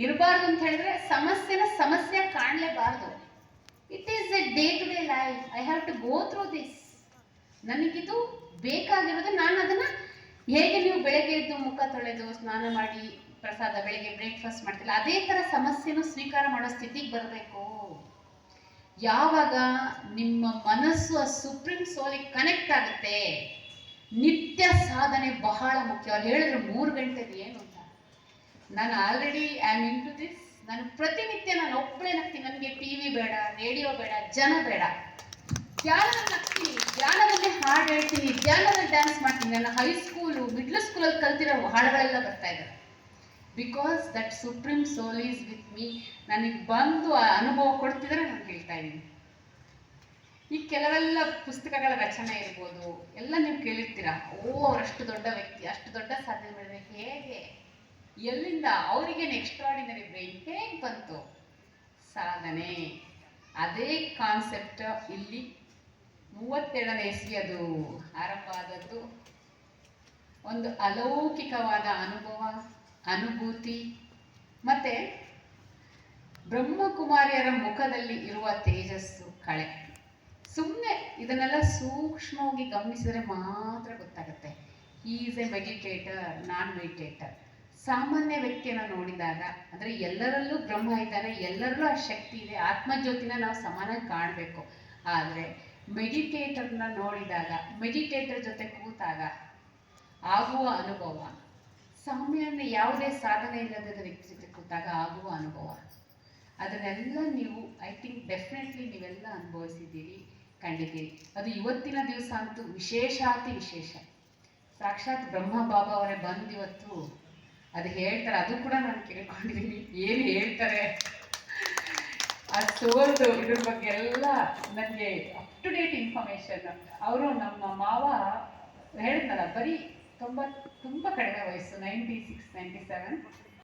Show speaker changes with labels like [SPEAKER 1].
[SPEAKER 1] ಇರಬಾರ್ದು ಅಂತ ಹೇಳಿದ್ರೆ ಸಮಸ್ಯೆ ಕಾಣಲೇಬಾರ್ದು. It is a day to day life. I have to go through this. ನನಗಿದು ಬೇಕಾಗಿರೋದು. ನಾನು ಅದನ್ನು ಹೇಗೆ ನೀವು ಬೆಳಗ್ಗೆ ಎದ್ದು ಮುಖ ತೊಳೆದು ಸ್ನಾನ ಮಾಡಿ ಪ್ರಸಾದ ಬೆಳಗ್ಗೆ ಬ್ರೇಕ್ಫಾಸ್ಟ್ ಮಾಡ್ತಿಲ್ಲ, ಅದೇ ಥರ ಸಮಸ್ಯೆನೂ ಸ್ವೀಕಾರ ಮಾಡೋ ಸ್ಥಿತಿಗೆ ಬರಬೇಕು. ಯಾವಾಗ ನಿಮ್ಮ ಮನಸ್ಸು ಆ ಸುಪ್ರೀಂ ಸೋಲಿಗೆ ಕನೆಕ್ಟ್ ಆಗುತ್ತೆ, ನಿತ್ಯ ಸಾಧನೆ ಬಹಳ ಮುಖ್ಯ. ಅವ್ರು ಹೇಳಿದ್ರು 3 ಗಂಟೆದು ಏನು ಅಂತ. ನಾನು already I am into this. ನಾನು ಪ್ರತಿನಿತ್ಯ ನಾನು ಒಬ್ಬಳೇ ನಗ್ತೀನಿ. ನನಗೆ ಟಿವಿ ಬೇಡ, ರೇಡಿಯೋ ಬೇಡ, ಜನ ಬೇಡ. ಧ್ಯಾನದಲ್ಲಿ ನಗ್ತೀನಿ, ಧ್ಯಾನದಲ್ಲೇ ಹಾಡು ಹೇಳ್ತೀನಿ, ಧ್ಯಾನದಲ್ಲಿ ಡ್ಯಾನ್ಸ್ ಮಾಡ್ತೀನಿ. ನನ್ನ ಹೈಸ್ಕೂಲು ಮಿಡ್ಲ್ ಸ್ಕೂಲಲ್ಲಿ ಕಲ್ತಿರೋ ಹಾಡುಗಳೆಲ್ಲ ಬರ್ತಾ ಇದ್ದಾರೆ. Because that supreme soul is with me. ನನಗೆ ಬಂದು ಆ ಅನುಭವ ಕೊಡ್ತಿದ್ರೆ ನಾನು ಹೇಳ್ತಾ ಇದ್ದೀನಿ. ಈ ಕೆಲವೆಲ್ಲ ಪುಸ್ತಕಗಳ ರಚನೆ ಇರ್ಬೋದು, ಎಲ್ಲ ನೀವು ಕೇಳಿರ್ತೀರ. ಅವರಷ್ಟು ದೊಡ್ಡ ವ್ಯಕ್ತಿ, ಅಷ್ಟು ದೊಡ್ಡ ಸಾಧನೆ ಮಾಡಿದ್ರೆ ಹೇಗೆ, ಎಲ್ಲಿಂದ, ಅವರಿಗೇನು ಎಕ್ಸ್ಟ್ರಾಡಿನರಿ ಬ್ರೈನ್ ಹೇಗೆ ಬಂತು? ಸಾಧನೆ. ಅದೇ ಕಾನ್ಸೆಪ್ಟ್ ಇಲ್ಲಿ 32ನೇ ಇಸ್ವಿ ಅದು ಆರಂಭ ಆದದ್ದು. ಒಂದು ಅಲೌಕಿಕವಾದ ಅನುಭವ, ಅನುಭೂತಿ. ಮತ್ತೆ ಬ್ರಹ್ಮಕುಮಾರಿಯರ ಮುಖದಲ್ಲಿ ಇರುವ ತೇಜಸ್ಸು, ಕಳೆ. ಸುಮ್ಮನೆ ಇದನ್ನೆಲ್ಲ ಸೂಕ್ಷ್ಮವಾಗಿ ಗಮನಿಸಿದರೆ ಮಾತ್ರ ಗೊತ್ತಾಗುತ್ತೆ. He is A meditator, non meditator. ಸಾಮಾನ್ಯ ವ್ಯಕ್ತಿಯನ್ನು ನೋಡಿದಾಗ, ಅಂದರೆ ಎಲ್ಲರಲ್ಲೂ ಬ್ರಹ್ಮ ಇದ್ದಾನೆ, ಎಲ್ಲರಲ್ಲೂ ಆ ಶಕ್ತಿ ಇದೆ, ಆತ್ಮಜ್ಯೋತಿನ ನಾವು ಸಮಾನಾಗಿ ಕಾಣಬೇಕು. ಆದರೆ ಮೆಡಿಟೇಟರ್ನ ನೋಡಿದಾಗ, ಮೆಡಿಟೇಟರ್ ಜೊತೆ ಕೂತಾಗ ಆಗುವ ಅನುಭವ, ಸಾಮಾನ್ಯ ಯಾವುದೇ ಸಾಧನೆ ಇಲ್ಲದ ವ್ಯಕ್ತಿ ಜೊತೆ ಕೂತಾಗ ಆಗುವ ಅನುಭವ, ಅದನ್ನೆಲ್ಲ ನೀವು ಐ ಥಿಂಕ್ ಡೆಫಿನೆಟ್ಲಿ ನೀವೆಲ್ಲ ಅನುಭವಿಸಿದ್ದೀರಿ, ಕಂಡಿದ್ದೀರಿ. ಅದು ಇವತ್ತಿನ ದಿವಸ ಅಂತೂ ವಿಶೇಷಾತಿ ವಿಶೇಷ. ಸಾಕ್ಷಾತ್ ಬ್ರಹ್ಮ ಬಾಬಾ ಅವರೇ ಬಂದು ಇವತ್ತು ಅದು ಹೇಳ್ತಾರೆ. ಅದು ಕೂಡ ನಾನು ಕೇಳ್ಕೊಂಡಿದ್ದೀನಿ, ಏನು ಹೇಳ್ತಾರೆ ಅದು ಸೋಲ್ದು ಇದ್ರ ಬಗ್ಗೆ ಎಲ್ಲ ನನಗೆ ಅಪ್ ಟು ಡೇಟ್ ಇನ್ಫಾರ್ಮೇಶನ್. ಅವರು ನಮ್ಮ ಮಾವ ಹೇಳಿದ್ನಲ್ಲ, ಬರೀ ತುಂಬ ಕಡಿಮೆ ವಯಸ್ಸು, 96, 97.